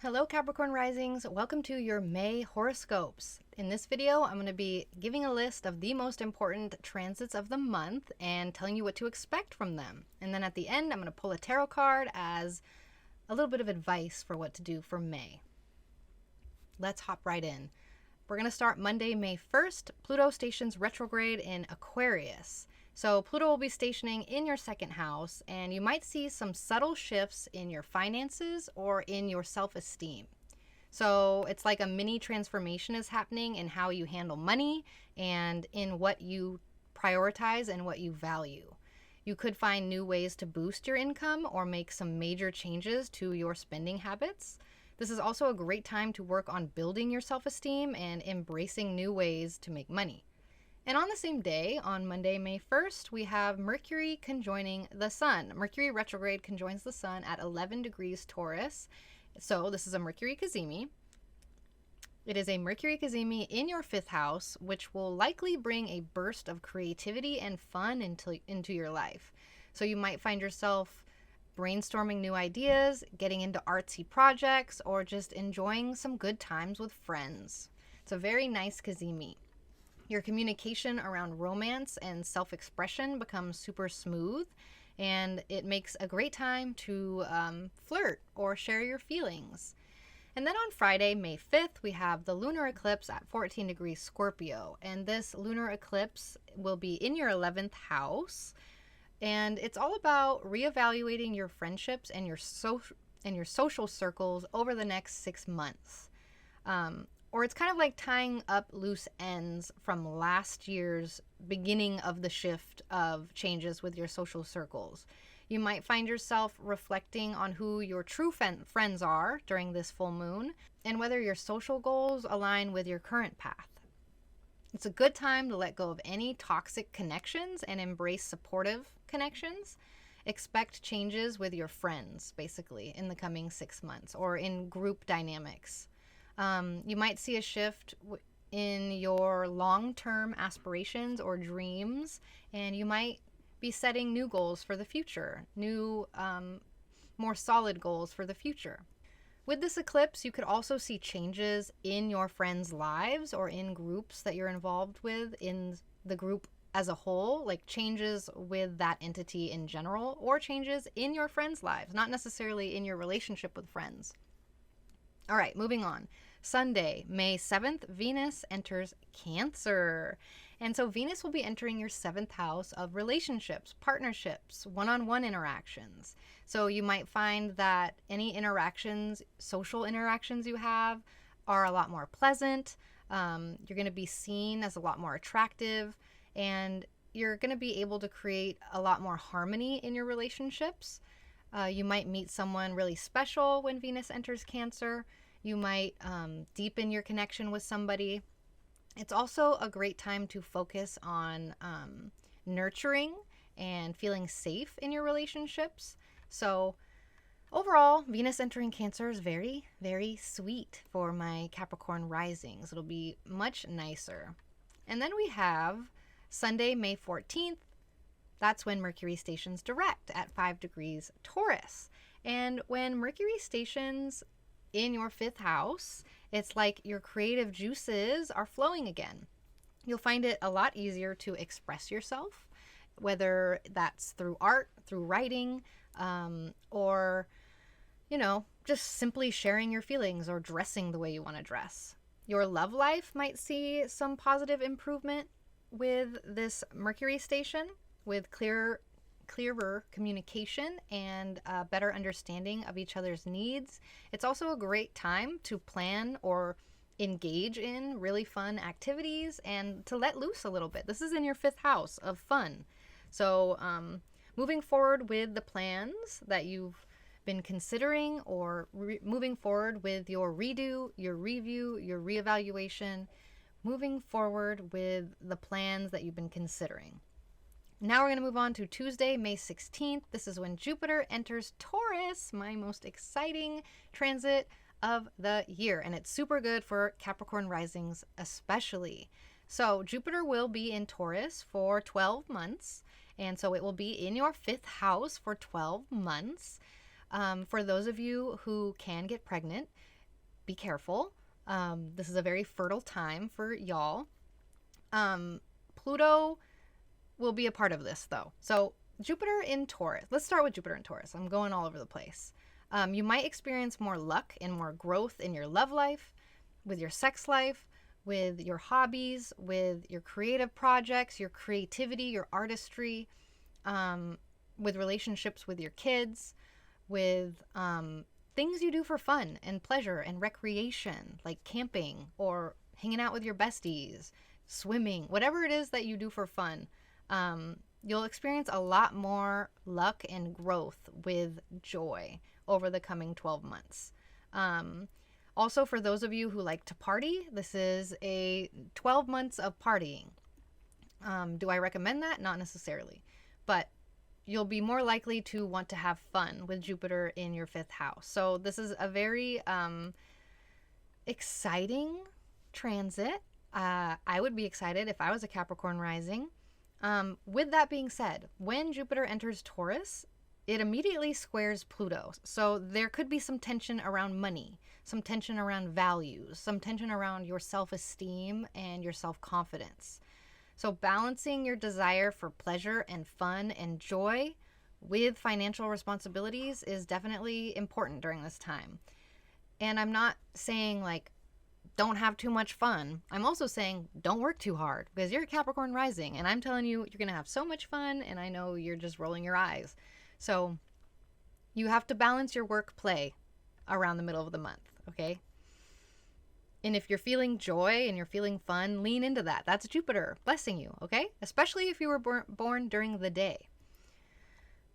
Hello Capricorn Risings, welcome to your May horoscopes. In this video, I'm going to be giving a list of the most important transits of the month and telling you what to expect from them. And then at the end, I'm going to pull a tarot card as a little bit of advice for what to do for May. Let's hop right in. We're going to start Monday, May 1st. Pluto stations retrograde in Aquarius. So Pluto will be stationing in your second house, and you might see some subtle shifts in your finances or in your self-esteem. So it's like a mini transformation is happening in how you handle money and in what you prioritize and what you value. You could find new ways to boost your income or make some major changes to your spending habits. This is also a great time to work on building your self-esteem and embracing new ways to make money. And on the same day, on Monday, May 1st, we have Mercury conjoining the Sun. Mercury retrograde conjoins the Sun at 11 degrees Taurus. So this is a Mercury cazimi. It is a Mercury cazimi in your fifth house, which will likely bring a burst of creativity and fun into your life. So you might find yourself brainstorming new ideas, getting into artsy projects, or just enjoying some good times with friends. It's a very nice cazimi. Your communication around romance and self-expression becomes super smooth, and it makes a great time to flirt or share your feelings. And then on Friday, May 5th, we have the lunar eclipse at 14 degrees Scorpio, and this lunar eclipse will be in your 11th house, and it's all about reevaluating your friendships and your social circles over the next 6 months. Or it's kind of like tying up loose ends from last year's beginning of the shift of changes with your social circles. You might find yourself reflecting on who your true friends are during this full moon and whether your social goals align with your current path. It's a good time to let go of any toxic connections and embrace supportive connections. Expect changes with your friends, basically, in the coming 6 months or in group dynamics. You might see a shift in your long-term aspirations or dreams, and you might be setting new goals for the future, new, more solid goals for the future. With this eclipse, you could also see changes in your friends' lives or in groups that you're involved with in the group as a whole, like changes with that entity in general, or changes in your friends' lives, not necessarily in your relationship with friends. All right, moving on. Sunday, May 7th, Venus enters Cancer. And so Venus will be entering your 7th house of relationships, partnerships, one-on-one interactions. So you might find that any interactions, social interactions you have are a lot more pleasant. You're going to be seen as a lot more attractive, and you're going to be able to create a lot more harmony in your relationships. You might meet someone really special when Venus enters Cancer. You might deepen your connection with somebody. It's also a great time to focus on nurturing and feeling safe in your relationships. So overall, Venus entering Cancer is very, very sweet for my Capricorn risings. It'll be much nicer. And then we have Sunday, May 14th. That's when Mercury stations direct at 5 degrees Taurus. And when Mercury stations in your 5th house, it's like your creative juices are flowing again. You'll find it a lot easier to express yourself, whether that's through art, through writing, or, just simply sharing your feelings or dressing the way you want to dress. Your love life might see some positive improvement with this Mercury station, with clearer communication and a better understanding of each other's needs. It's also a great time to plan or engage in really fun activities and to let loose a little bit. This is in your 5th house of fun. So moving forward with the plans that you've been considering, or moving forward with your redo, your review, your reevaluation, moving forward with the plans that you've been considering. Now we're going to move on to Tuesday, May 16th. This is when Jupiter enters Taurus, my most exciting transit of the year. And it's super good for Capricorn risings especially. So Jupiter will be in Taurus for 12 months. And so it will be in your 5th house for 12 months. For those of you who can get pregnant, be careful. This is a very fertile time for y'all. Pluto will be a part of this, though. So Jupiter in Taurus. Let's start with Jupiter in Taurus. I'm going all over the place. You might experience more luck and more growth in your love life, with your sex life, with your hobbies, with your creative projects, your creativity, your artistry, with relationships with your kids, with things you do for fun and pleasure and recreation, like camping or hanging out with your besties, swimming, whatever it is that you do for fun. You'll experience a lot more luck and growth with joy over the coming 12 months. Also, for those of you who like to party, this is a 12 months of partying. Do I recommend that? Not necessarily. But you'll be more likely to want to have fun with Jupiter in your 5th house. So this is a very exciting transit. I would be excited if I was a Capricorn rising. With that being said, when Jupiter enters Taurus, it immediately squares Pluto. So there could be some tension around money, some tension around values, some tension around your self-esteem and your self-confidence. So balancing your desire for pleasure and fun and joy with financial responsibilities is definitely important during this time. And I'm not saying like, don't have too much fun. I'm also saying don't work too hard, because you're a Capricorn rising and I'm telling you, you're going to have so much fun, and I know you're just rolling your eyes. So you have to balance your work play around the middle of the month, okay? And if you're feeling joy and you're feeling fun, lean into that. That's Jupiter blessing you, okay? Especially if you were born during the day.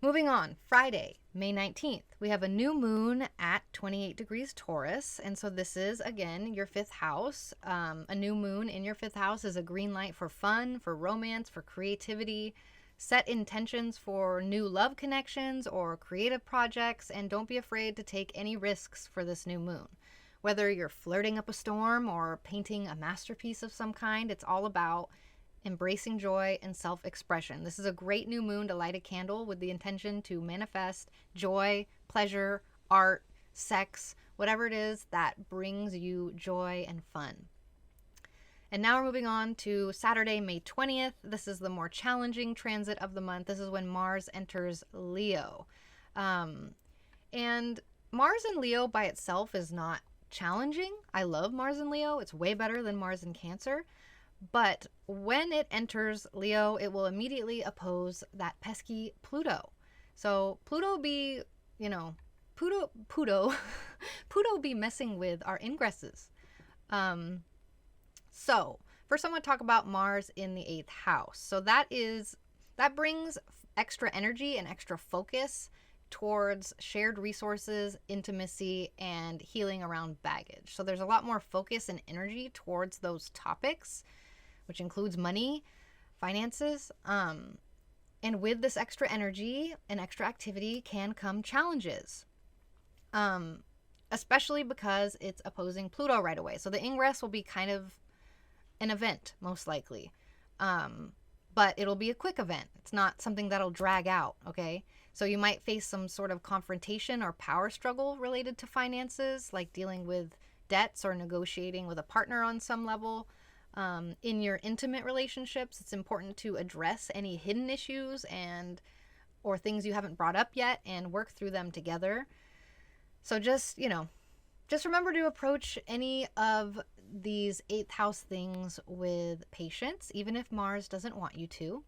Moving on, Friday, May 19th, we have a new moon at 28 degrees Taurus. And so this is, again, your 5th house. A new moon in your 5th house is a green light for fun, for romance, for creativity. Set intentions for new love connections or creative projects, and don't be afraid to take any risks for this new moon. Whether you're flirting up a storm or painting a masterpiece of some kind, it's all about embracing joy and self-expression. This is a great new moon to light a candle with the intention to manifest joy, pleasure, art, sex, whatever it is that brings you joy and fun. And now we're moving on to Saturday, May 20th. This is the more challenging transit of the month. This is when Mars enters Leo. And Mars in Leo by itself is not challenging. I love Mars in Leo. It's way better than Mars in Cancer. But when it enters Leo, it will immediately oppose that pesky Pluto. So Pluto be, Pluto be messing with our ingresses. So first I want to talk about Mars in the 8th house. So that brings extra energy and extra focus towards shared resources, intimacy, and healing around baggage. So there's a lot more focus and energy towards those topics, which includes money, finances. And with this extra energy and extra activity can come challenges, especially because it's opposing Pluto right away. So the ingress will be kind of an event, most likely. But it'll be a quick event. It's not something that'll drag out, okay? So you might face some sort of confrontation or power struggle related to finances, like dealing with debts or negotiating with a partner on some level. In your intimate relationships, it's important to address any hidden issues or things you haven't brought up yet and work through them together. So just remember to approach any of these 8th house things with patience, even if Mars doesn't want you to.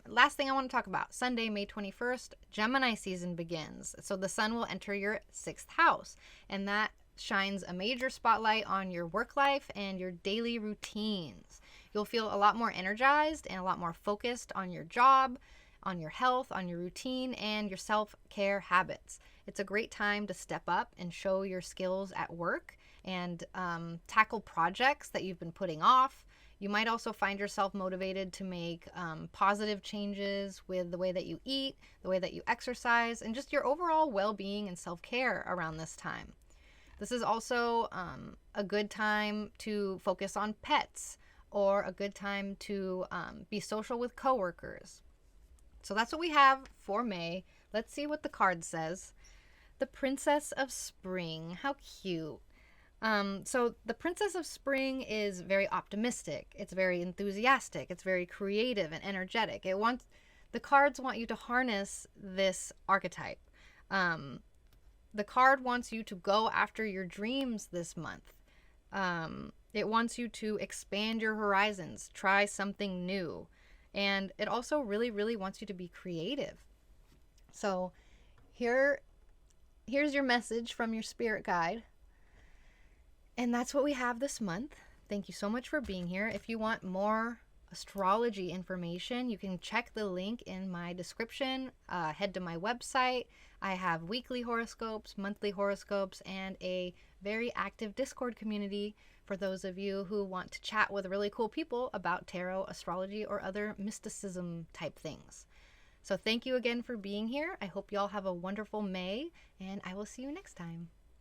Last thing I want to talk about, Sunday, May 21st, Gemini season begins. So the sun will enter your 6th house, and that shines a major spotlight on your work life and your daily routines. You'll feel a lot more energized and a lot more focused on your job, on your health, on your routine, and your self-care habits. It's a great time to step up and show your skills at work and tackle projects that you've been putting off. You might also find yourself motivated to make positive changes with the way that you eat, the way that you exercise, and just your overall well-being and self-care around this time. This is also a good time to focus on pets, or a good time to be social with coworkers. So that's what we have for May. Let's see what the card says. the Princess of Spring. How cute. So the Princess of Spring is very optimistic. It's very enthusiastic. It's very creative and energetic. The cards want you to harness this archetype. The card wants you to go after your dreams this month. It wants you to expand your horizons, try something new. And it also really, really wants you to be creative. So here's your message from your spirit guide. And that's what we have this month. Thank you so much for being here. If you want more astrology information, you can check the link in my description. Head to my website. I have weekly horoscopes, monthly horoscopes, and a very active Discord community for those of you who want to chat with really cool people about tarot, astrology, or other mysticism type things. So thank you again for being here. I hope you all have a wonderful May, and I will see you next time.